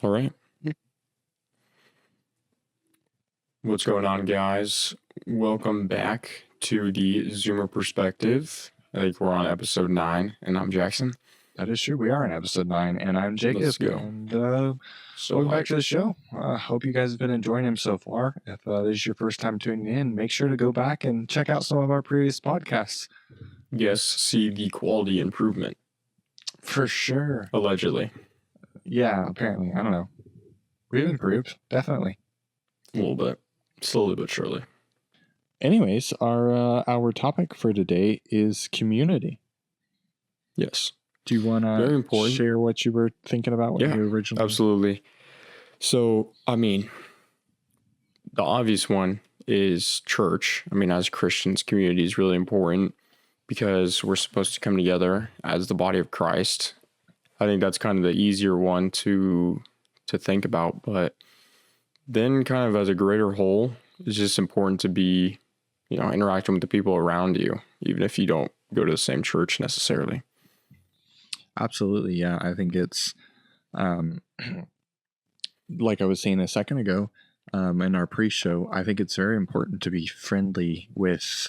All right. What's going on, guys? Welcome back to the Zoomer Perspective. I think we're on episode 9, and I'm Jackson. That is true. We are in episode 9, and I'm Jacob. Let's go. And welcome back to the show. Hope you guys have been enjoying him so far. If this is your first time tuning in, make sure to go back and check out some of our previous podcasts. Yes, see the quality improvement. For sure. Allegedly. Yeah, apparently. I don't know. We've improved. Definitely. A little bit. Slowly but surely. Anyways, our topic for today is community. Yes. Do you want to share what you were thinking about when you originally? Absolutely. So, I mean, the obvious one is church. I mean, as Christians, community is really important because we're supposed to come together as the body of Christ. I think that's kind of the easier one to think about, but then kind of as a greater whole, it's just important to be, interacting with the people around you, even if you don't go to the same church necessarily. Absolutely. Yeah. I think it's, like I was saying a second ago, in our pre-show, I think it's very important to be friendly with,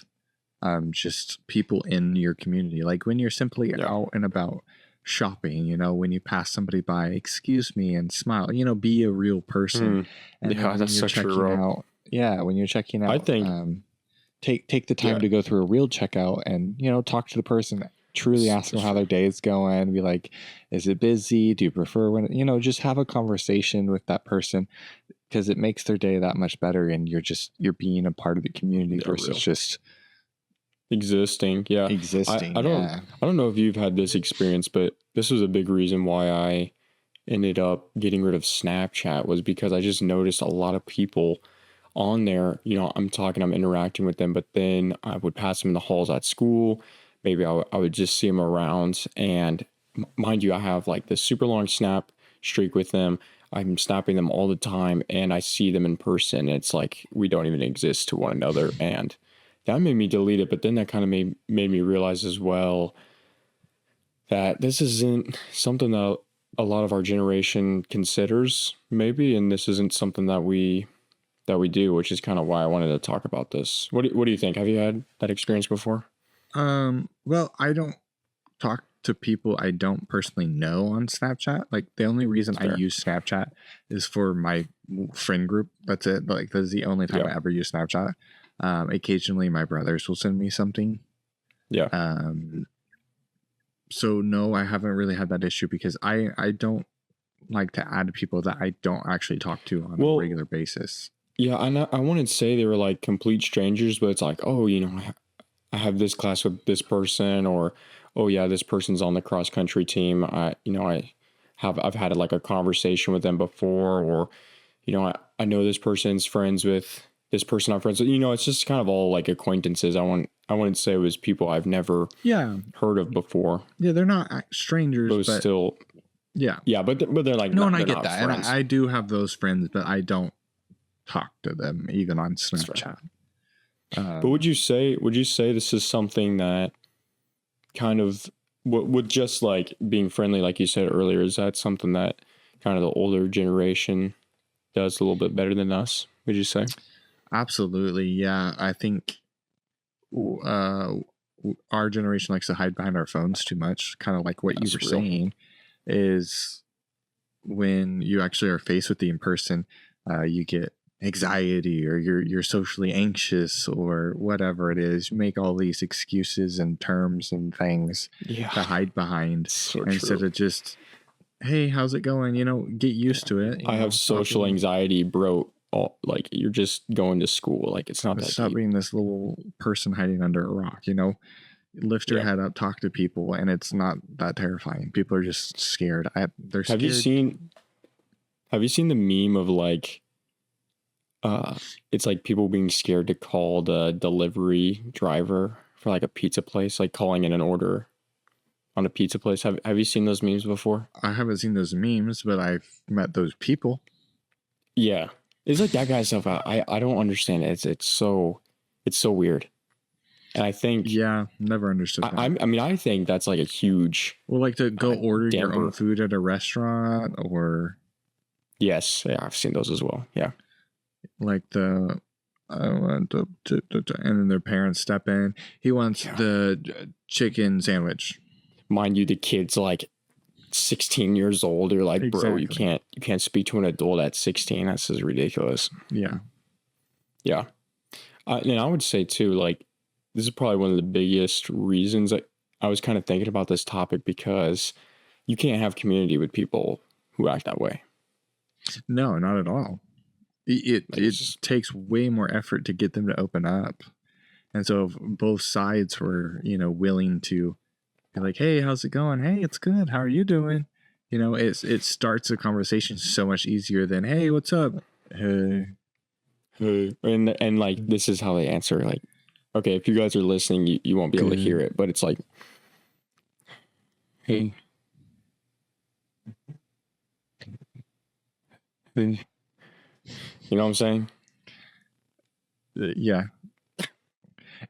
just people in your community. Like when you're simply out and about shopping, when you pass somebody by, excuse me, and smile, be a real person. And that's such a true. When you're checking out, I think take the time to go through a real checkout and, talk to the person, truly ask them how their day is going, be like, is it busy? Do you prefer when, just have a conversation with that person because it makes their day that much better. And you're being a part of the community versus just existing. Yeah. Existing. I don't know if you've had this experience, but this was a big reason why I ended up getting rid of Snapchat was because I just noticed a lot of people on there, I'm interacting with them, but then I would pass them in the halls at school. Maybe I would just see them around. And mind you, I have like this super long snap streak with them. I'm snapping them all the time and I see them in person. It's like we don't even exist to one another. And that made me delete it. But then that kind of made me realize as well that this isn't something that a lot of our generation considers maybe. And this isn't something that we do, which is kind of why I wanted to talk about this. What do you think? Have you had that experience before? Well, I don't talk to people I don't personally know on Snapchat. Like the only reason I use Snapchat is for my friend group. That's it. Like that's the only time I ever use Snapchat. Occasionally my brothers will send me something. Yeah. So no, I haven't really had that issue because I don't like to add people that I don't actually talk to on a regular basis. Yeah. I wouldn't say they were like complete strangers, but it's like, oh, I have this class with this person, or, oh yeah, this person's on the cross country team. I've had like a conversation with them before, or, I know this person's friends with this person I'm friends with, it's just kind of all like acquaintances. I wouldn't say it was people I've never heard of before. Yeah. They're not strangers, but still. Yeah. Yeah. But they're like, no, and I get that. Friends. And I do have those friends, but I don't talk to them even on Snapchat. But would you say this is something that kind of with just like being friendly, like you said earlier, is that something that kind of the older generation does a little bit better than us? Would you say? Absolutely. Yeah. I think our generation likes to hide behind our phones too much. Kind of like what you were saying is when you actually are faced with the in person, you get anxiety or you're socially anxious or whatever it is. You make all these excuses and terms and things to hide behind instead of just, hey, how's it going? Get used to it. I have social anxiety, bro. Like you're just going to school. Like it's not that stop deep. Being this little person hiding under a rock, lift your head up, talk to people, and it's not that terrifying. People are just scared. They're scared. Have you seen the meme of like, it's like people being scared to call the delivery driver for like a pizza place, like calling in an order on a pizza place. Have you seen those memes before? I haven't seen those memes, but I've met those people. Yeah. It's like that kind of stuff. I don't understand it. It's so weird. And I think never understood that. I think that's like a huge like to go order your own food at a restaurant or Yes, yeah, I've seen those as well. Yeah. Like the I want and then their parents step in. He wants the chicken sandwich. Mind you, the kid's like 16 years old. You're like, bro, you can't speak to an adult at 16. That's just ridiculous. Yeah. Yeah. And I would say too, like, this is probably one of the biggest reasons that I was kind of thinking about this topic, because you can't have community with people who act that way. No, not at all. It takes way more effort to get them to open up. And so if both sides were, willing to be like, hey, how's it going? Hey, it's good. How are you doing? It starts a conversation so much easier than, hey, what's up? Hey. And like, this is how they answer. Like, okay, if you guys are listening, you won't be able to hear it, but it's like, hey. You know what I'm saying? Yeah.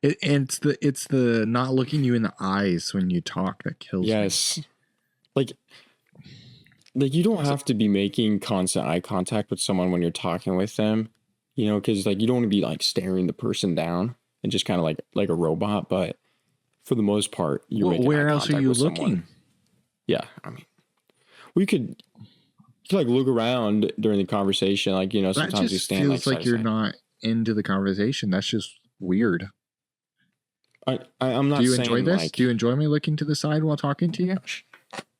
It's the not looking you in the eyes when you talk that kills me. Yes. Like you don't have to be making constant eye contact with someone when you're talking with them, because like you don't want to be like staring the person down and just kind of like a robot. But for the most part, you're making where eye else are contact you with looking? someone. Yeah, I mean, you could like look around during the conversation, like sometimes you stand feels like you're not into the conversation. That's just weird. I'm not. Do you saying, enjoy this? Do you enjoy me looking to the side while talking to you?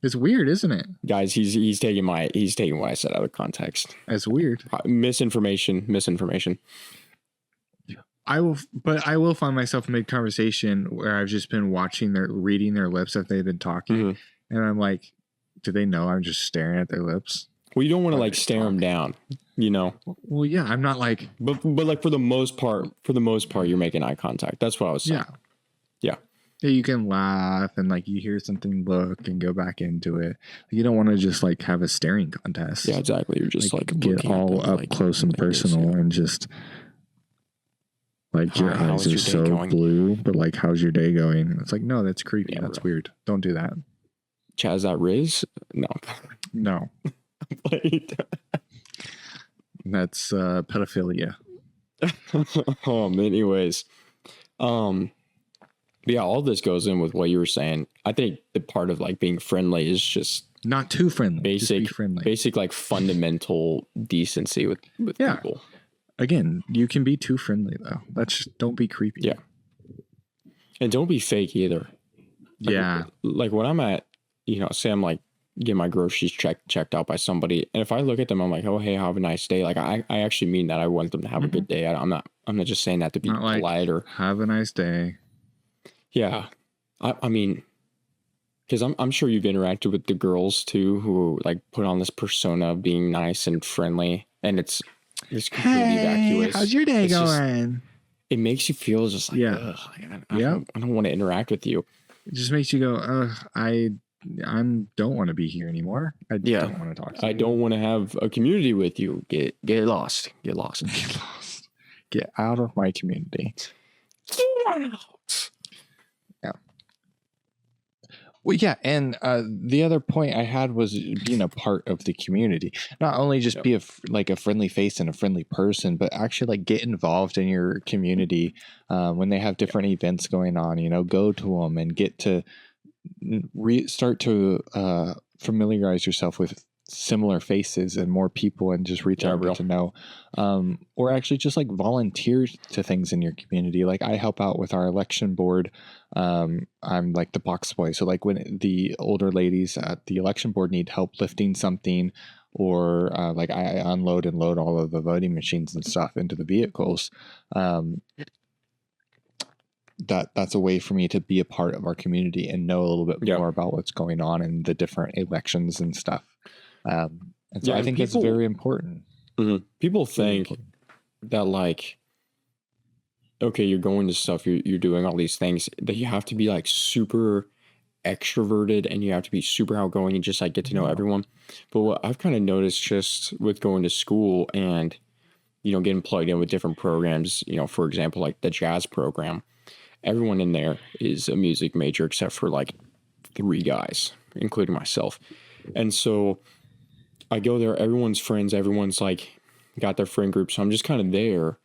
It's weird, isn't it? Guys, he's taking what I said out of context. That's weird. Misinformation. I will find myself mid conversation where I've just been reading their lips as they've been talking, and I'm like, do they know I'm just staring at their lips? Well, you don't want to like stare them down, Well, yeah, I'm not like, but like for the most part, you're making eye contact. That's what I was saying. Yeah. You can laugh and like you hear something, look and go back into it. You don't want to just like have a staring contest. Yeah, exactly. You're just like get all up like, close and personal and just like your eyes are so blue, but like, how's your day going? It's like, no, that's creepy. That's weird. Don't do that. Chaz, is that Riz? No. That's pedophilia. Anyways, yeah, all this goes in with what you were saying. I think the part of like being friendly is just not too friendly. Basic like fundamental decency with people. Again, you can be too friendly though. Don't be creepy. Yeah, and don't be fake either. Like when I'm at, say I'm like get my groceries checked out by somebody, and if I look at them, I'm like, oh hey, have a nice day. Like I actually mean that. I want them to have a good day. I'm not just saying that to be polite or have a nice day. Yeah, I mean, because I'm sure you've interacted with the girls too, who like put on this persona of being nice and friendly, and it's completely vacuous. How's your day going? It makes you feel just like, I don't want to interact with you. It just makes you go, I don't want to be here ananymore. I don't want to talk to you. I don't want to have a community with you. Get lost. Get lost. Get out of my community. Get out. Well, yeah, and the other point I had was being a part of the community. Not only just be a friendly face and a friendly person, but actually like get involved in your community when they have different events going on. Go to them and get to start to familiarize yourself with similar faces and more people, and just reach out to know, or actually just like volunteer to things in your community. Like I help out with our election board. I'm like the box boy. So like when the older ladies at the election board need help lifting something, or like I unload and load all of the voting machines and stuff into the vehicles. That's a way for me to be a part of our community and know a little bit more about what's going on in the different elections and stuff. And so I think that's very important. Mm-hmm. People think that like, okay, you're going to stuff, you're doing all these things, that you have to be like super extroverted and you have to be super outgoing and just like get to know everyone. But what I've kind of noticed just with going to school and, getting plugged in with different programs, for example, like the jazz program, everyone in there is a music major except for like 3 guys, including myself. And so I go there, everyone's friends, everyone's like got their friend group. So I'm just kind of there,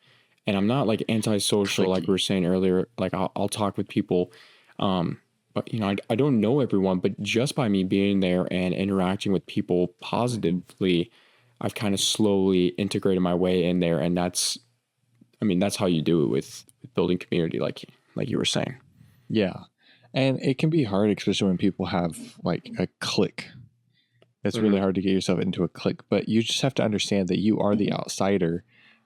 and I'm not like antisocial, like we were saying earlier. Like I'll talk with people. But I don't know everyone, but just by me being there and interacting with people positively, I've kind of slowly integrated my way in there. And that's how you do it with building community, like you were saying. Yeah. And it can be hard, especially when people have like a clique. It's really hard to get yourself into a clique, but you just have to understand that you are the outsider.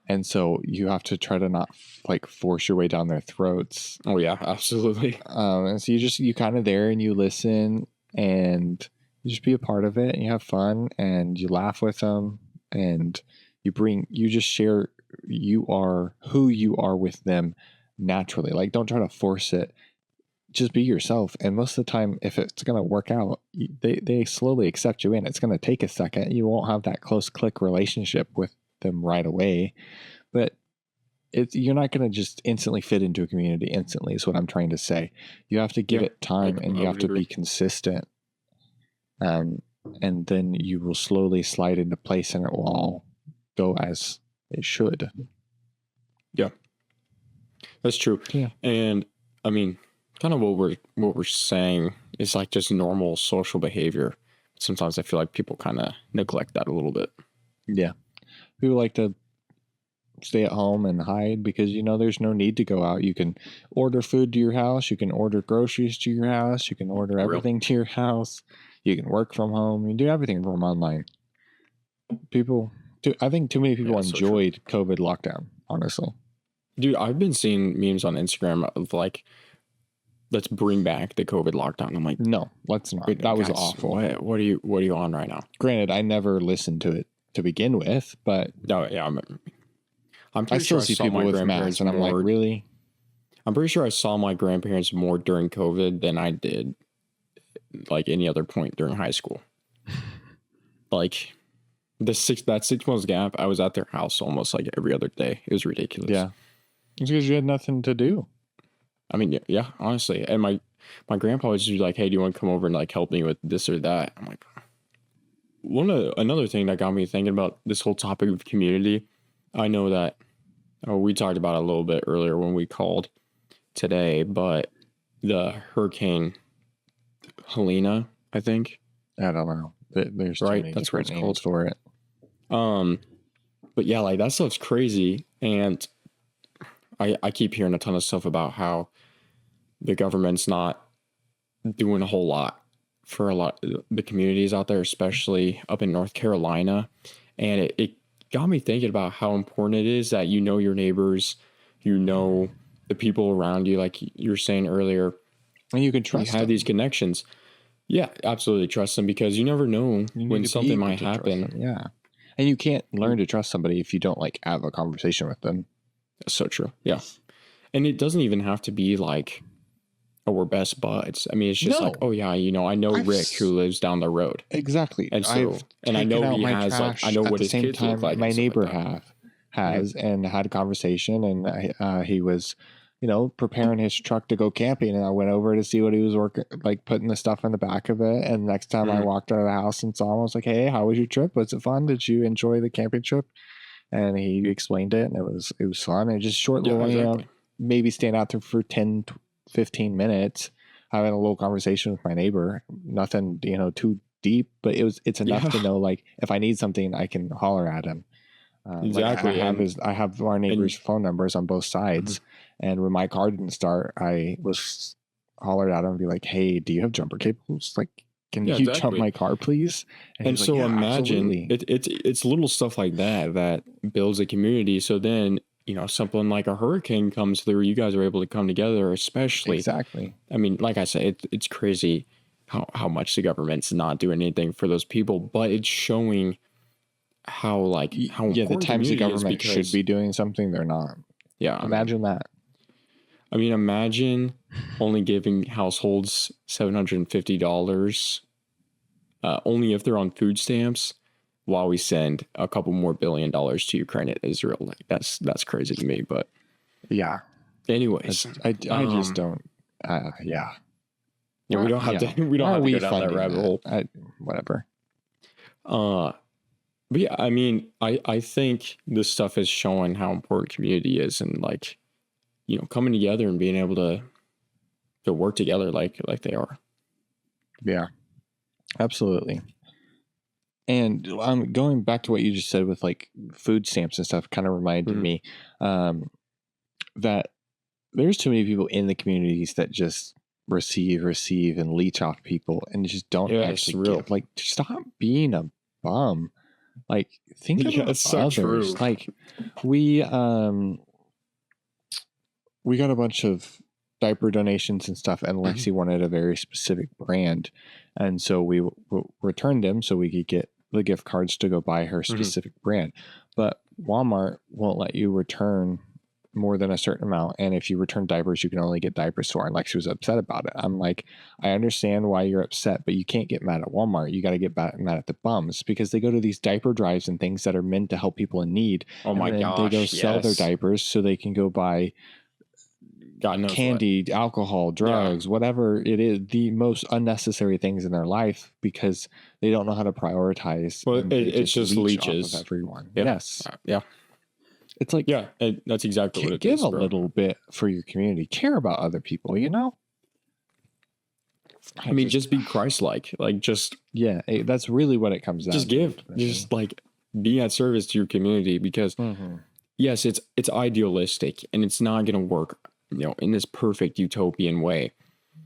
And so you have to try to not like force your way down their throats. Oh yeah, absolutely. And so you kind of there and you listen and you just be a part of it and you have fun and you laugh with them and you just share, you are who you are with them naturally. Like don't try to force it. Just be yourself. And most of the time, if it's going to work out, they slowly accept you in. It's going to take a second. You won't have that close click relationship with them right away, but you're not going to just instantly fit into a community instantly is what I'm trying to say. You have to give it time and you have to be consistent. And then you will slowly slide into place and it will all go as it should. Yeah, that's true. Yeah. And I mean, kind of what we're saying is like just normal social behavior. Sometimes I feel like people kind of neglect that a little bit. Yeah. People like to stay at home and hide because there's no need to go out. You can order food to your house, you can order groceries to your house, you can order everything to your house, you can work from home, you can do everything from online. I think too many people enjoyed COVID lockdown, honestly. Dude, I've been seeing memes on Instagram of like, let's bring back the COVID lockdown. I'm like, no, let's not. That was awful. What are you on right now? Granted, I never listened to it to begin with, but no, yeah, I still see people with masks, and I'm like, really? I'm pretty sure I saw my grandparents more during COVID than I did like any other point during high school. Like that 6 months gap, I was at their house almost like every other day. It was ridiculous. Yeah, it's because you had nothing to do. I mean, yeah, honestly. And my grandpa was just like, hey, do you want to come over and like help me with this or that? I'm like, another thing that got me thinking about this whole topic of community. I know that we talked about it a little bit earlier when we called today, but the Hurricane Helena, I think. I don't know. There's right. That's what it's called for it. But yeah, like that stuff's crazy. And I keep hearing a ton of stuff about how the government's not doing a whole lot for a lot of the communities out there, especially up in North Carolina. And it got me thinking about how important it is that your neighbors, the people around you, like you were saying earlier. And you can trust them. Have these connections. Yeah, absolutely trust them because you never know when something might happen. Yeah. And you can't learn to trust somebody if you don't like have a conversation with them. That's so true. Yeah. And it doesn't even have to be like, oh, we're best buds. I mean, it's just like, oh yeah, I know Rick who lives down the road. Exactly. And so, and I know he has like, I know what his kids look like. My neighbor has and had a conversation, and he was, preparing his truck to go camping, and I went over to see what he was putting the stuff in the back of it. And next time I walked out of the house and saw him, I was like, hey, how was your trip? Was it fun? Did you enjoy the camping trip? And he explained it, and it was fun. And just short little, maybe staying out there for 10, 15 minutes, having a little conversation with my neighbor. Nothing, too deep, but it's enough to know, like, if I need something, I can holler at him. Exactly. I have our neighbors' phone numbers on both sides. And when my car didn't start, I was hollered at him and be like, hey, do you have jumper cables? Like, can you jump my car, please? And so imagine it's little stuff like that builds a community. So then, something like a hurricane comes through, you guys are able to come together, especially. Exactly. I mean, like I said, it's crazy how much the government's not doing anything for those people, but it's showing how the times the government should be doing something, they're not. Yeah. Imagine that. I mean, imagine only giving households $750 only if they're on food stamps, while we send a couple more $1 billion to Ukraine and Israel. Like that's crazy to me. But yeah. Anyways, I just don't. Yeah. We don't have to. We don't have to go down that rabbit hole. Whatever. But yeah, I mean, I think this stuff is showing how important community is, and like, you know, coming together and being able to work together like they are. Yeah, absolutely. And going back to what you just said with like food stamps and stuff, kind of reminded Mhm. me that there's too many people in the communities that just receive, and leech off people and just don't Yeah, it's actually real. give. Like, stop being a bum. Like, think Yeah, about it's so others. true. Like, we got a bunch of diaper donations and stuff, and Lexi wanted a very specific brand, and so we returned them so we could get the gift cards to go buy her specific brand. But Walmart won't let you return more than a certain amount, and if you return diapers, you can only get diapers for. And Lexi was upset about it. I'm like, I understand why you're upset, but you can't get mad at Walmart. You got to get mad at the bums, because they go to these diaper drives and things that are meant to help people in need. Oh my and then gosh, they go sell their yes. diapers so they can go buy God knows candy, alcohol, drugs, whatever it is, the most unnecessary things in their life, because they don't know how to prioritize. Well, and they it's just leech off leeches. of everyone. Yeah. Yes. Yeah. It's like, Yeah, that's exactly what it give is. a Bro. little bit for your community. Care about other people, you know? I mean, just be Christ-like. Like, just that's really what it comes down just to. give. Just like be at service to your community, because yes, it's idealistic and it's not going to work, you know, in this perfect utopian way.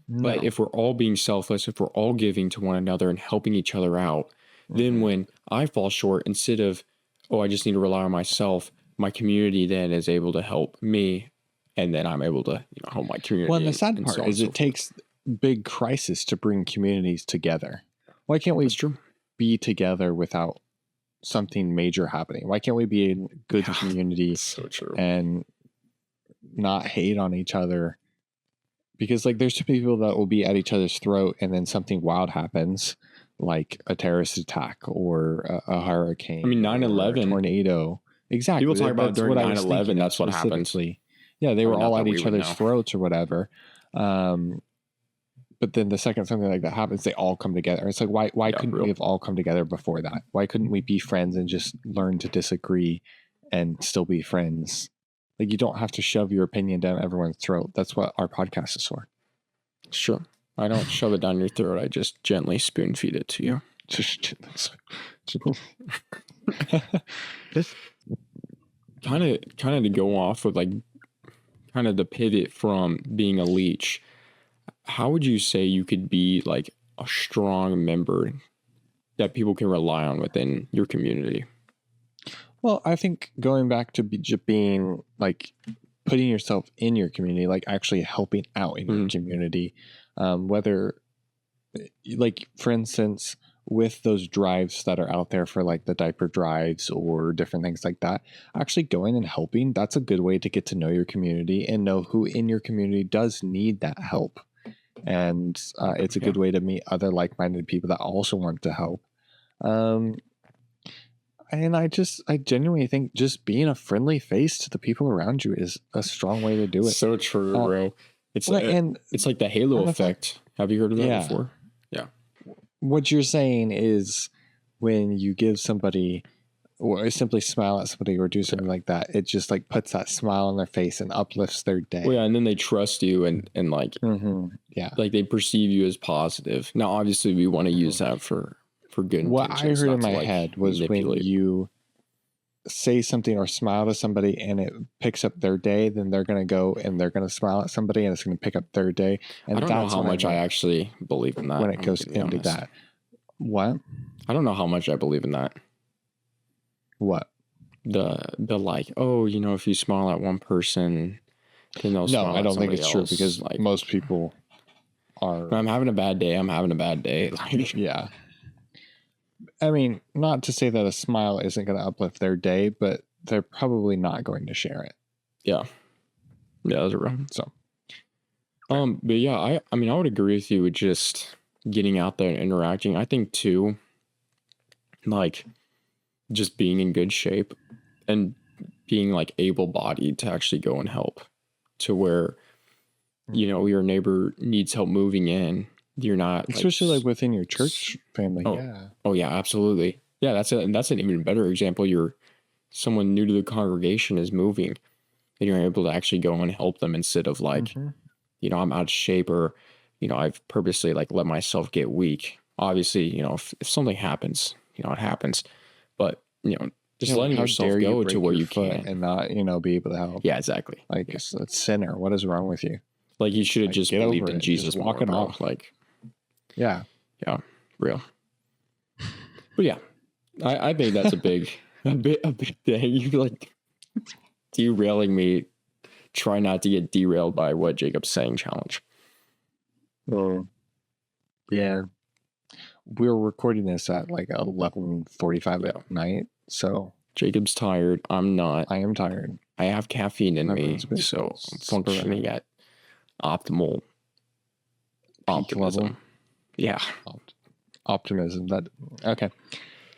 But if we're all being selfless, if we're all giving to one another and helping each other out, then when I fall short, instead of, oh, I just need to rely on myself, my community then is able to help me, and then I'm able to, you know, help my community. Well, and the sad and part so on is and so it takes big crisis to bring communities together. Why can't we That's true. be together without something major happening? Why can't we be in good community So true. and not hate on each other? Because like there's too many people that will be at each other's throat, and then something wild happens, like a terrorist attack or a hurricane. I mean, or 9/11. a tornado. Exactly. People talk about That's during what I was 9/11, thinking that's what happened. specifically. Yeah, they were not all that at we each would other's know. throats or whatever. But then the second something like that happens, they all come together. It's like, why couldn't we have all come together before that? Why couldn't we be friends and just learn to disagree and still be friends? Like, you don't have to shove your opinion down everyone's throat. That's what our podcast is for. Sure. I don't shove it down your throat. I just gently spoon feed it to you. Just kind of to go off with like kind of the pivot from being a leech. How would you say you could be like a strong member that people can rely on within your community? Well, I think going back to being like putting yourself in your community, like actually helping out in your community, whether like, for instance, with those drives that are out there for like the diaper drives or different things like that, actually going and helping, that's a good way to get to know your community and know who in your community does need that help. And it's a good way to meet other like-minded people that also want to help. And I genuinely think just being a friendly face to the people around you is a strong way to do it. So true, bro. It's it's like the halo effect. Have you heard of that before? Yeah. What you're saying is when you give somebody or simply smile at somebody or do something like that, it just like puts that smile on their face and uplifts their day. Well, yeah, and then they trust you and like like they perceive you as positive. Now, obviously, we want to use that for good. What I heard in my head was when you say something or smile to somebody and it picks up their day, then they're going to go and they're going to smile at somebody and it's going to pick up their day. And I don't know how much I actually believe in that when it goes into that. What? I don't know how much I believe in that. What? The like, oh, you know, if you smile at one person, then they'll smile. No, I don't think it's true, else. because like most people are. I'm having a bad day. I'm having a bad day. Yeah. I mean, not to say that a smile isn't going to uplift their day, but they're probably not going to share it. Yeah. Yeah, that's right. So, but yeah, I mean, I would agree with you with just getting out there and interacting. I think too, like, just being in good shape and being like able-bodied to actually go and help, to where, you know, your neighbor needs help moving in. You're not, especially like within your church family. Oh yeah, absolutely. Yeah, that's an even better example. You're someone new to the congregation is moving, and you're able to actually go and help them instead of like, Mm-hmm. I'm out of shape, or, I've purposely like let myself get weak. Obviously, if something happens, it happens. But, just letting How yourself dare you go to break where your you foot can. and not, be able to help? Yeah, exactly. Like, Yeah. it's a sinner. What is wrong with you? Like you should have Like, just get believed over in it. Jesus Just walk more, it bro. off. Like, Yeah. yeah, real. But yeah, I think that's a big thing. You like derailing me. Try not to get derailed by what Jacob's saying challenge. Yeah. We're recording this at like 11:45 at night, so Jacob's tired. I'm not. I am tired. I have caffeine in me, Everyone's been so I'm super functioning at optimal peak level. optimism. Yeah. Optimism. That okay.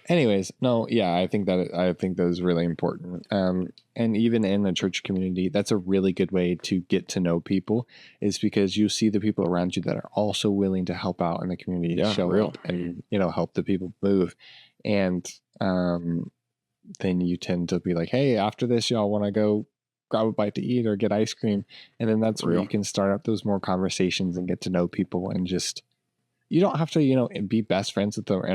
Anyways, no, yeah, I think that is really important. And even in a church community, that's a really good way to get to know people, is because you see the people around you that are also willing to help out in the community, Yeah, show real. up, and help the people move. And then you tend to be like, hey, after this, y'all want to go grab a bite to eat or get ice cream, and then that's where Real. you can start up those more conversations and get to know people, and just you don't have to be best friends with them or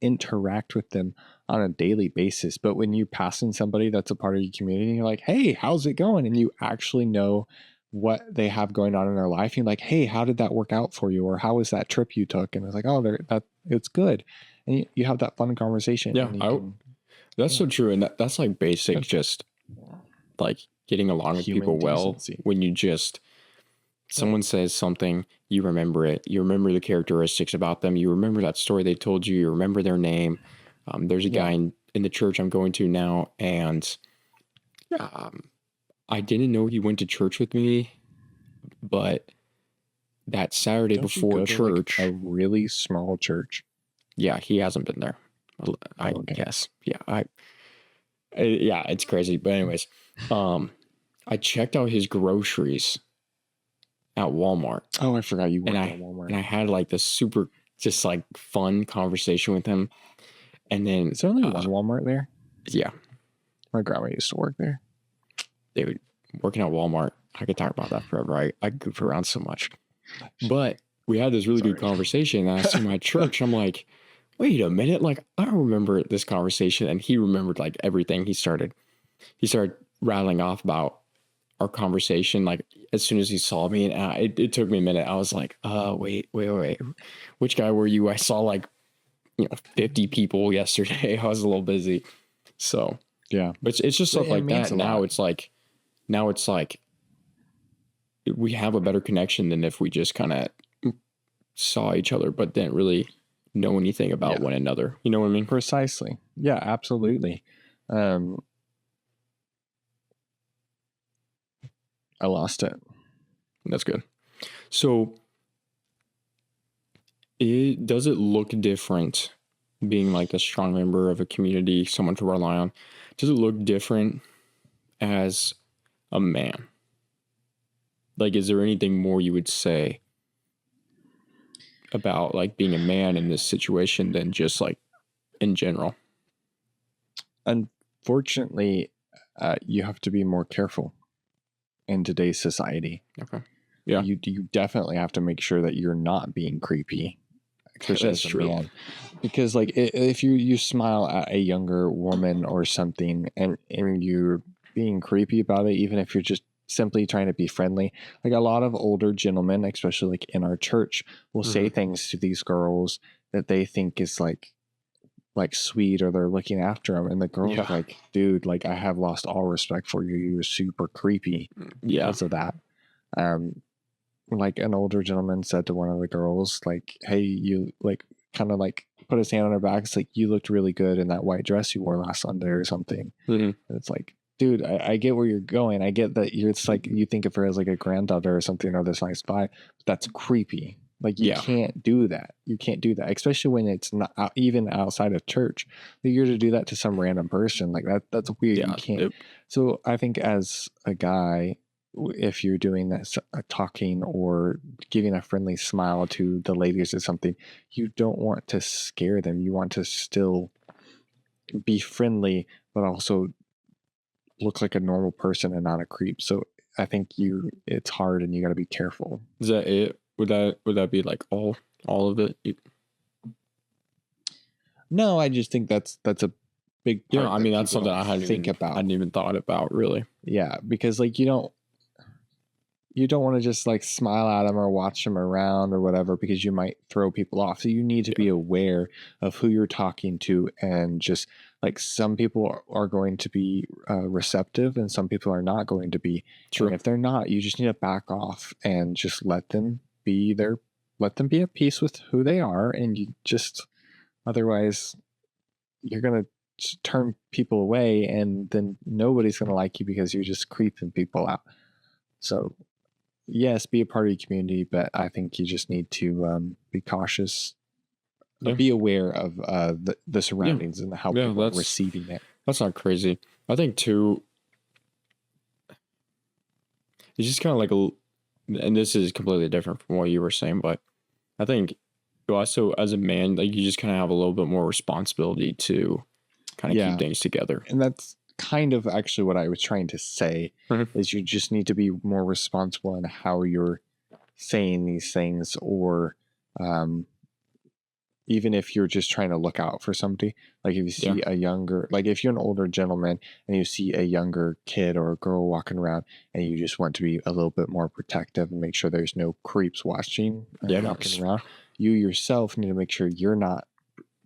interact with them on a daily basis, but when you pass in somebody that's a part of your community, you're like, hey, how's it going, and you actually know what they have going on in their life, you're like, hey, how did that work out for you, or how was that trip you took, and it's like, oh, that it's good, and you have that fun conversation. Yeah, and you can, that's so true, and that's like basic, just like getting along with Human people well. decency. When you just someone says something, you remember it. You remember the characteristics about them. You remember that story they told you. You remember their name. There's a guy in the church I'm going to now, and I didn't know he went to church with me, but that Saturday Don't you before go to, like, church, a really small church. yeah, he hasn't been there. I guess. Yeah, yeah, it's crazy. But anyways, I checked out his groceries at Walmart. Oh, I forgot you worked and at Walmart. And I had like this super just like fun conversation with him. And then Is there only one Walmart there? Yeah. My grandma used to work there. Dude, working at Walmart, I could talk about that forever. I goof around so much. But we had this really good conversation. And I see my church. I'm like, wait a minute. Like, I don't remember this conversation. And he remembered like everything. He started rattling off about our conversation, like as soon as he saw me, and it took me a minute. I was like, wait, which guy were you? I saw like 50 people yesterday. I was a little busy, so yeah. But it's just stuff like that. Now it's like we have a better connection than if we just kind of saw each other but didn't really know anything about one another. You know what I mean? Precisely. Yeah, absolutely. I lost it. That's good. So does it look different being like a strong member of a community, someone to rely on? Does it look different as a man? Like, is there anything more you would say about like being a man in this situation than just like in general? Unfortunately, you have to be more careful in today's society. Okay. Yeah. You definitely have to make sure that you're not being creepy, especially as a man. Because like if you smile at a younger woman or something and you're being creepy about it, even if you're just simply trying to be friendly, like a lot of older gentlemen, especially like in our church, will say things to these girls that they think is like sweet, or they're looking after them, and the girl's like, dude, like I have lost all respect for you. You're super creepy because of that. Like an older gentleman said to one of the girls, like, hey, you like kind of like put his hand on her back. It's like, you looked really good in that white dress you wore last Sunday or something. And it's like, dude, I get where you're going. I get that it's like you think of her as like a granddaughter or something, or this nice guy, but that's creepy. Like you can't do that. You can't do that, especially when it's not even outside of church. Like, you're to do that to some random person, like that's weird. You can't. So I think as a guy, if you're doing that, talking or giving a friendly smile to the ladies or something, you don't want to scare them. You want to still be friendly, but also look like a normal person and not a creep. So I think it's hard and you got to be careful. Is that it? Would that be like all of it? No, I just think that's a big part. Yeah, I mean that's something I hadn't even thought about really. Yeah, because like you don't want to just like smile at them or watch them around or whatever, because you might throw people off. So you need to be aware of who you're talking to, and just like some people are going to be receptive and some people are not going to be. True. And if they're not, you just need to back off and just let them be at peace with who they are. And you just, otherwise you're going to turn people away, and then nobody's going to like you because you're just creeping people out. So yes, be a part of your community, but I think you just need to be cautious, be aware of the surroundings and how people are receiving it. That's not crazy. I think too, it's just kind of like and this is completely different from what you were saying, but I think you also, as a man, like you just kind of have a little bit more responsibility to kind of keep things together. And that's kind of actually what I was trying to say, is you just need to be more responsible in how you're saying these things, or even if you're just trying to look out for somebody. Like if you see if you're an older gentleman and you see a younger kid or a girl walking around, and you just want to be a little bit more protective and make sure there's no creeps walking around, you yourself need to make sure you're not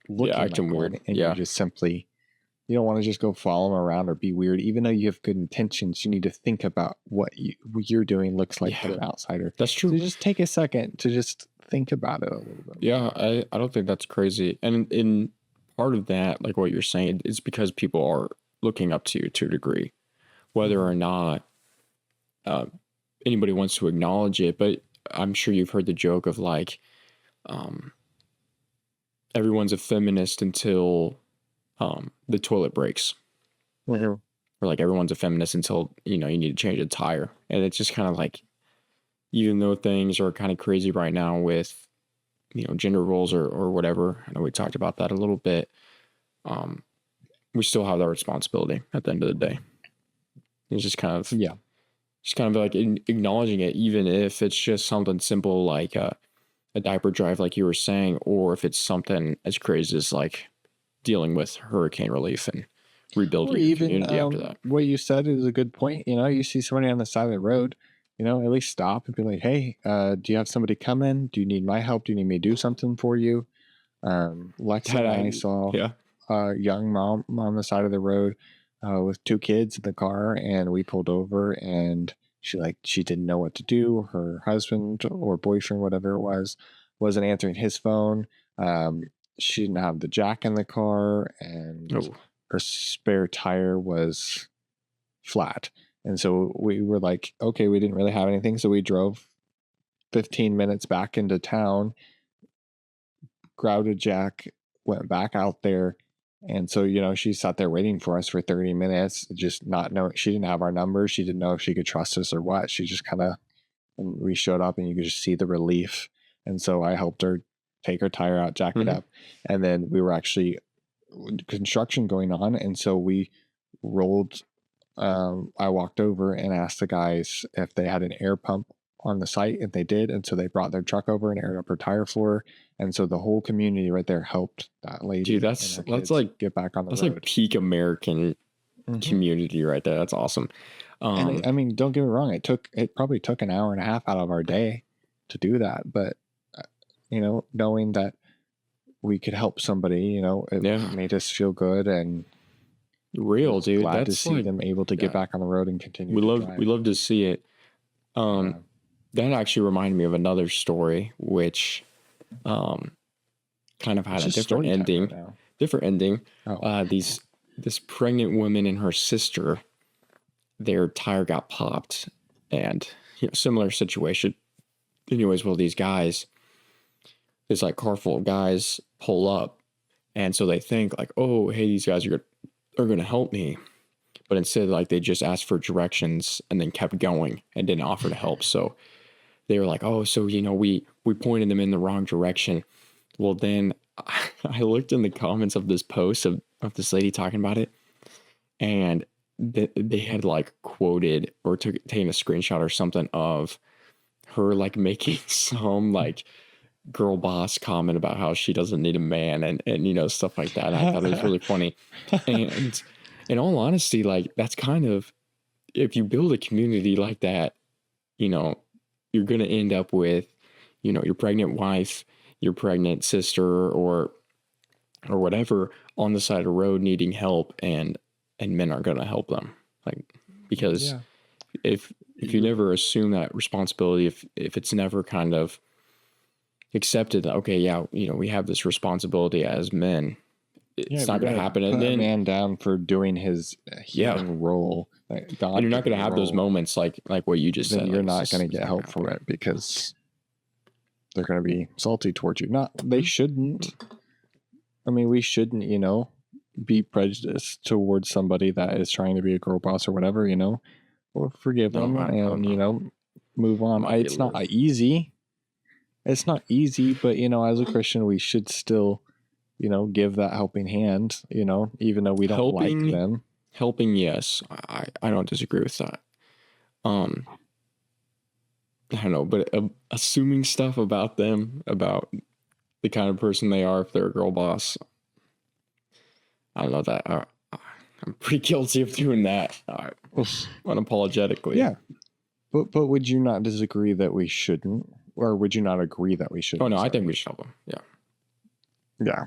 looking acting weird, and you just simply, you don't want to just go follow them around or be weird. Even though you have good intentions, you need to think about what you're doing looks like to an outsider. That's true. So just take a second to just think about it a little bit. Yeah, I don't think that's crazy. And in part of that, like what you're saying, is because people are looking up to you to a degree, whether or not anybody wants to acknowledge it. But I'm sure you've heard the joke of like, everyone's a feminist until the toilet breaks. Or like everyone's a feminist until, you need to change a tire. And it's just kind of like, even though things are kind of crazy right now with, gender roles or whatever, I know we talked about that a little bit, we still have that responsibility at the end of the day. It's just kind of, like acknowledging it, even if it's just something simple like a diaper drive, like you were saying, or if it's something as crazy as like dealing with hurricane relief and rebuilding the community after that. What you said is a good point. You see somebody on the side of the road, at least stop and be like, hey, do you have somebody coming? Do you need my help? Do you need me to do something for you? Lex and I saw a young mom on the side of the road with 2 kids in the car, and we pulled over, and she didn't know what to do. Her husband or boyfriend, whatever it was, wasn't answering his phone. She didn't have the jack in the car, and her spare tire was flat. And so we were like, okay, we didn't really have anything. So we drove 15 minutes back into town, grabbed a jack, went back out there. And so, she sat there waiting for us for 30 minutes, just not knowing. She didn't have our number. She didn't know if she could trust us or what. She just and we showed up, and you could just see the relief. And so I helped her take her tire out, jack it up. And then we were actually construction going on. And so we rolled. I walked over and asked the guys if they had an air pump on the site, and they did. And so they brought their truck over and aired up her tire for her. And so the whole community right there helped that lady. Dude, that's like get back on the road. That's like peak American community right there. That's awesome. And I mean, don't get me wrong. It probably took an hour and a half out of our day to do that. But, knowing that we could help somebody, it made us feel good, and real, dude. Glad to see them able to get back on the road and continue. We love to see it. That actually reminded me of another story, which kind of had a different ending. This pregnant woman and her sister, their tire got popped, and similar situation. Anyways, well, these guys, this like car full of guys pull up, and so they think like, oh, hey, these guys are going to help me. But instead, like, they just asked for directions and then kept going and didn't offer to help. So they were like, oh, so, we pointed them in the wrong direction. Well, then I looked in the comments of this post of of this lady talking about it, and they had like quoted or taken a screenshot or something of her like making some like girl boss comment about how she doesn't need a man and you know, stuff like that. I thought it was really funny. And in all honesty, like that's kind of, if you build a community like that, you know, you're going to end up with, you know, your pregnant wife, your pregnant sister, or whatever on the side of the road needing help, and men aren't going to help them, like, because Yeah. if you never assume that responsibility, if it's never kind of accepted that, okay, yeah, you know, we have this responsibility as men, it's not going to happen. And Put a then man down for doing his human role. Like, and you're not going to have those moments like what you just then said. you're like, not going to get help from it because they're going to be salty towards you. Not they shouldn't. I mean, we shouldn't, you know, be prejudiced towards somebody that is trying to be a girl boss or whatever, you know, or forgive No, them I don't and, know. you know, move on. Might be It's a not little- easy. It's not easy, but, you know, as a Christian, we should still, you know, give that helping hand, you know, even though we don't like them. Helping, yes, I don't disagree with that. I don't know, but assuming stuff about them, about the kind of person they are, if they're a girl boss, I don't know that. I'm pretty guilty of doing that unapologetically. Yeah. But would you not disagree that we shouldn't? Or would you not agree that we should? Oh no, I think we should help them. Yeah. Yeah.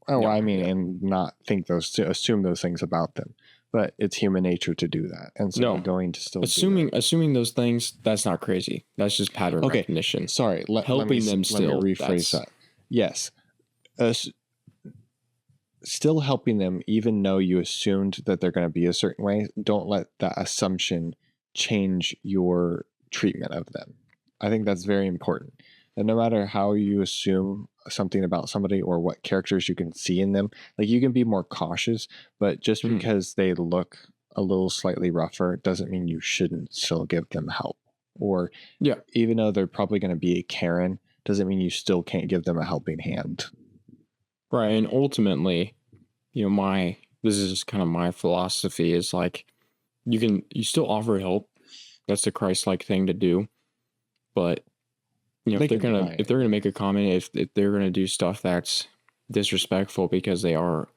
Oh, Yeah, I mean, yeah. and not think assume those things about them. But it's human nature to do that, and so No. we're going to still Assuming those things, that's not crazy. That's just pattern Okay. recognition. Sorry, Helping them let still, me rephrase that's- that. Yes, still helping them, even though you assumed that they're going to be a certain way. Don't let that assumption change your treatment of them. I think that's very important. And no matter how you assume something about somebody or what characters you can see in them, like you can be more cautious, but just Mhm. because they look a little slightly rougher doesn't mean you shouldn't still give them help. Or Yeah. even though they're probably going to be a Karen, doesn't mean you still can't give them a helping hand. Right. And ultimately, you know, this is just kind of my philosophy is like, you still offer help. That's the Christ-like thing to do. But, you know, They if they're can going try. to, if they're going to make a comment, if they're going to do stuff that's disrespectful because they are,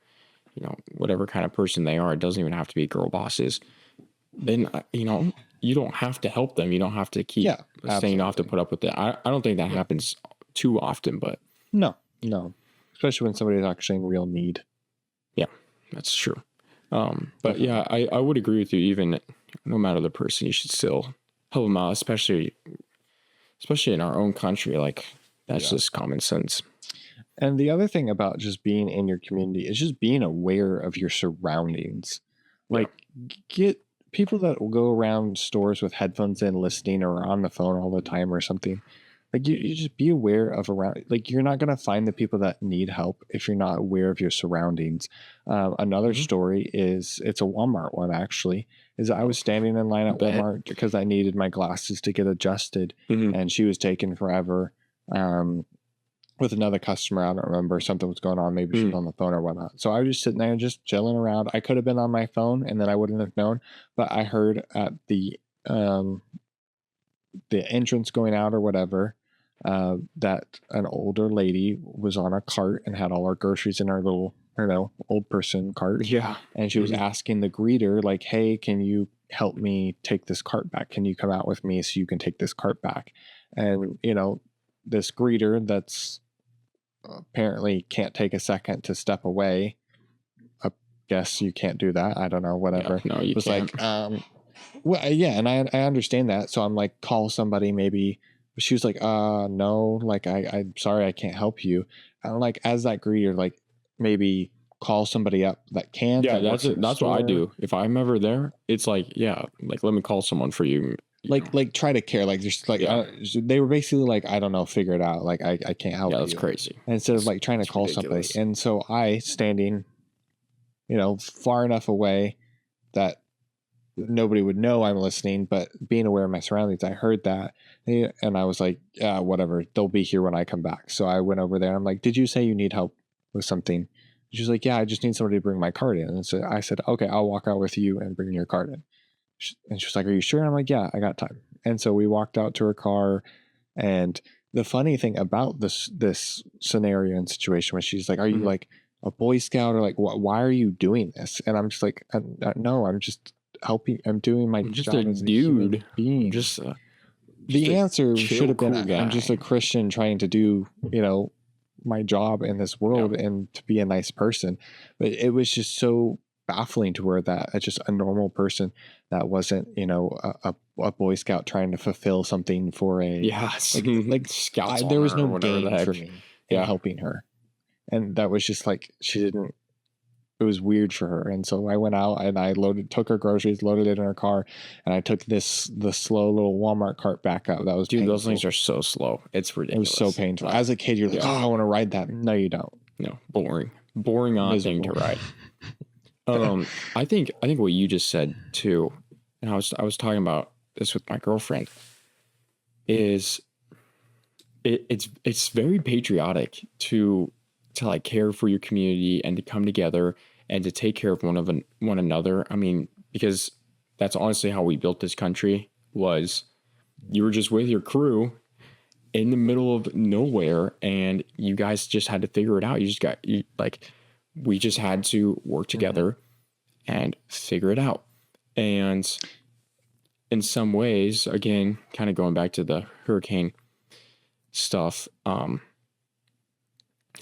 you know, whatever kind of person they are, it doesn't even have to be girl bosses, then, you know, you don't have to help them. You don't have to keep saying off to absolutely. put up with it. I don't think that happens too often, but No. Especially when somebody's actually in real need. that's true. But yeah, I would agree with you. Even no matter the person, you should still help them out, especially in our own country. Like that's just common sense. And the other thing about just being in your community is just being aware of your surroundings. Like, get people that will go around stores with headphones in listening or on the phone all the time or something. Like, you just be aware of around, like, you're not going to find the people that need help if you're not aware of your surroundings. Another story is, it's a Walmart one actually, is I was standing in line at Bet. Walmart because I needed my glasses to get adjusted Mhm. and she was taking forever. With another customer, I don't remember, something was going on. Maybe she was on the phone or whatnot. So I was just sitting there, just chilling around. I could have been on my phone, and then I wouldn't have known. But I heard at the entrance going out or whatever, that an older lady was on a cart and had all our groceries in our little, old person cart. Yeah. And she was asking the greeter, like, "Hey, can you help me take this cart back? Can you come out with me so you can take this cart back?" And this greeter that's apparently can't take a second to step away. I guess you can't do that. I don't know, whatever. Yeah, no, you was can't. like, well, yeah, and I understand that. So I'm like, call somebody maybe. She was like, no, like I'm sorry, I can't help you. And like, as that greeter, like maybe call somebody up that can. Yeah, that works at the that's what I store. do. If I'm ever there, it's like, yeah, like let me call someone for you. Like try to care. Like just like they were basically like, I don't know, figure it out. Like I can't help Yeah, you. that's crazy. Instead of like trying to It's call ridiculous. somebody. And so I, standing, far enough away that nobody would know I'm listening, but being aware of my surroundings, I heard that. And I was like, yeah, whatever. They'll be here when I come back. So I went over there. I'm like, did you say you need help with something? She's like, yeah, I just need somebody to bring my card in. And so I said, okay, I'll walk out with you and bring your card in. And she was like, are you sure? And I'm like, yeah, I got time. And so we walked out to her car. And the funny thing about this scenario and situation was she's like, are you like a Boy Scout or like, why are you doing this? And I'm just like, no, I'm just helping. I'm doing my just job a as a dude. human being. Just the answer chill, should have been, cool I'm just guy. a Christian trying to do, my job in this world and to be a nice person. But it was just so baffling to her that just a normal person that wasn't, a Boy Scout trying to fulfill something for a like Scouts. there was no whatever the gain heck. for me in helping her. And that was just like it was weird for her. And so I went out and I took her groceries, loaded it in her car, and I took the slow little Walmart cart back up. That was Dude, painful. those things are so slow. It's ridiculous. It was so painful. As a kid, you're like, oh, I want to ride that. No, you don't. No, boring thing to ride. I think what you just said too, and I was talking about this with my girlfriend, is it's very patriotic to like care for your community and to come together and to take care of one another. I mean, because that's honestly how we built this country. Was you were just with your crew in the middle of nowhere, and you guys just had to figure it out. We just had to work together and figure it out. And in some ways, again, kind of going back to the hurricane stuff,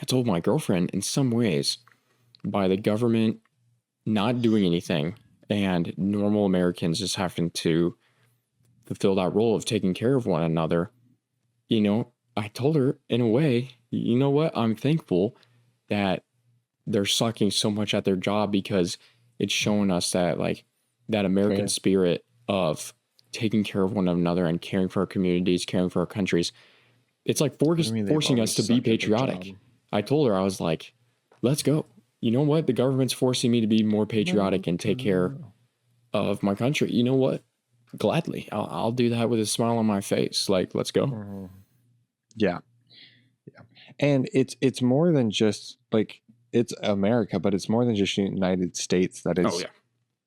I told my girlfriend, in some ways, by the government not doing anything and normal Americans just having to fulfill that role of taking care of one another, I told her, in a way, you know what? I'm thankful that they're sucking so much at their job, because it's showing us that, like, that American spirit of taking care of one another and caring for our communities, caring for our countries. It's like forcing us to be patriotic. I told her, I was like, let's go. You know what? The government's forcing me to be more patriotic and take care of my country. You know what? Gladly. I'll do that with a smile on my face. Like, let's go. Yeah. And it's more than just like, it's America, but it's more than just United States that is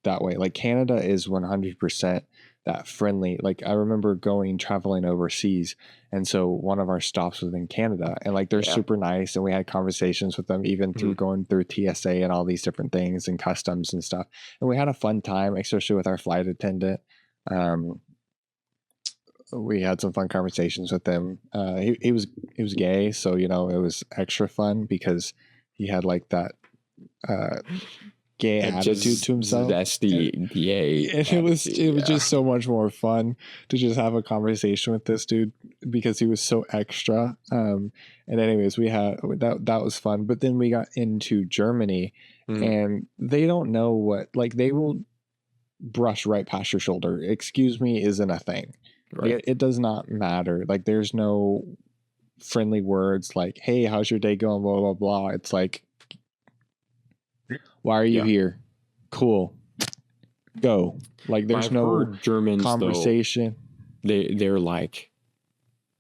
that way. Like, Canada is 100% that friendly. Like, I remember traveling overseas, and so one of our stops was in Canada, and like they're super nice, and we had conversations with them even through going through TSA and all these different things and customs and stuff, and we had a fun time, especially with our flight attendant. We had some fun conversations with him. He was gay, so it was extra fun because he had like that gay attitude to himself. That's the gay. And it was just so much more fun to just have a conversation with this dude because he was so extra. And anyways, we had that was fun. But then we got into Germany, and they don't know what, like, they will brush right past your shoulder. Excuse me isn't a thing. Right. Like, it does not matter. Like, there's no friendly words like, hey, how's your day going, blah blah blah. It's like, why are you here? Cool. Go. Like, there's no Germans, conversation. Though, they're like,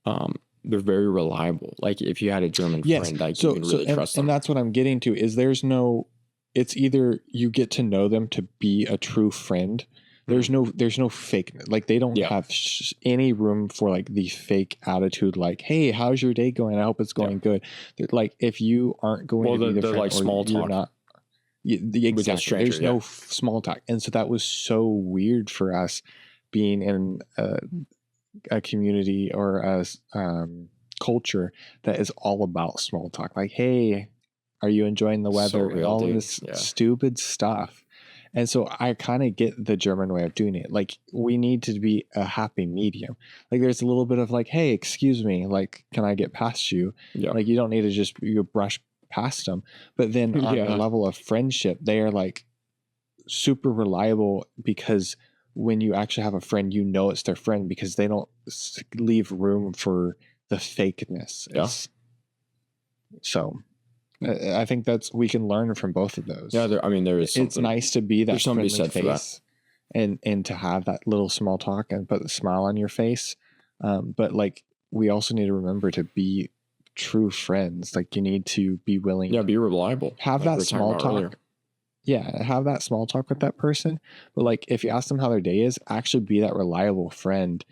they're very reliable. Like, if you had a German friend, like, you can really trust them. And that's what I'm getting to, is it's either you get to know them to be a true friend. There's no fake, like, they don't have any room for like the fake attitude. Like, hey, how's your day going? I hope it's going good. They're like, if you aren't going to be the friend, like small talk. Not, exactly. Stranger, there's no small talk. And so that was so weird for us being in a community or a culture that is all about small talk. Like, hey, are you enjoying the weather? So real, all dude. Of this stupid stuff. And so I kind of get the German way of doing it. Like, we need to be a happy medium. Like, there's a little bit of like, hey, excuse me, like, can I get past you? Yeah. Like, you don't need to just brush past them. But then on the level of friendship, they are like super reliable, because when you actually have a friend, it's their friend, because they don't leave room for the fakeness. Yeah. So I think we can learn from both of those. Yeah, there is something. It's nice to be that friendly said face, and to have that little small talk and put a smile on your face. But like, we also need to remember to be true friends. Like you need to be willing. Yeah, be reliable. Have like we that were talking small about talk. earlier. Yeah, have that small talk with that person. But like if you ask them how their day is, actually be that reliable friend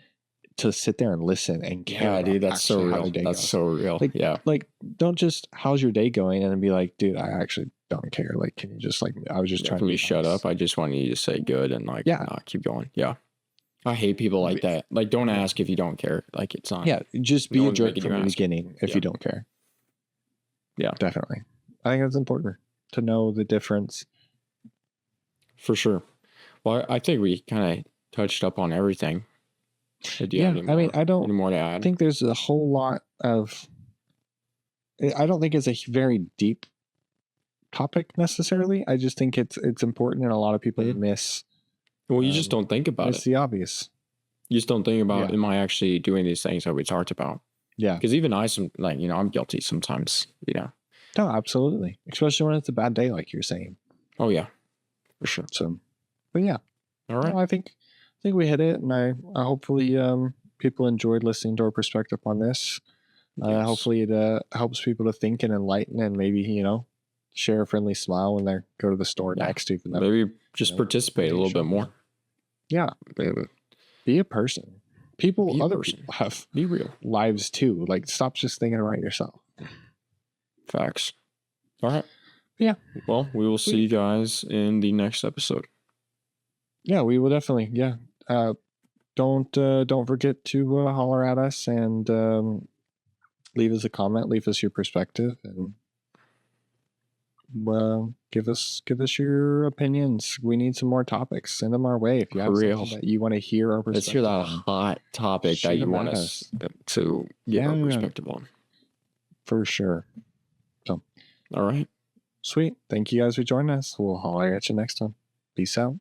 to sit there and listen and care. Yeah, about dude, that's so actually how real. their day That's goes. so real. Like, yeah. like don't just how's your day going and then be like, dude, I actually don't care. Like, can you just like I was just Yeah, trying can to we be shut nice. up? I just want you to say good and like Yeah. keep going. Yeah. I hate people like that. Like, don't ask if you don't care. Like, it's not. Yeah, just No be a one's jerk making from you the ask. beginning if Yeah. you don't care. Yeah. Definitely. I think that's important to know the difference. For sure. Well, I think we kind of touched up on everything. Do you Yeah, have any I mean, more- I don't any more to add? think there's a whole lot of. I don't think it's a very deep topic necessarily. I just think it's important, and a lot of people Mhm. miss Well, you just don't think about miss it. the obvious. You just don't think about, Yeah. am I actually doing these things that we talked about? Yeah, Because even I'm guilty sometimes, no, absolutely, especially when it's a bad day, like you're saying. Oh, yeah, for sure. So, but yeah, All right. no, I think we hit it, and I hopefully people enjoyed listening to our perspective on this. Yes. Hopefully it helps people to think and enlighten, and maybe share a friendly smile when they go to the store Yeah. next. Even though, Maybe just know, participate a little bit more. yeah, be a person. People, Be a other person. people have Be real. lives too. Like, stop just thinking about yourself. Facts. All right. Yeah. Well, we will see you guys in the next episode. Yeah, we will definitely. Yeah. Don't forget to holler at us and leave us a comment. Leave us your perspective and give us your opinions. We need some more topics. Send them our way if you have For something real. that you want to hear our perspective. Let's hear that on. hot topic Shoot that you 'em want at us to give our Yeah. perspective on. For sure. All right. Sweet. Thank you guys for joining us. We'll holler at you next time. Peace out.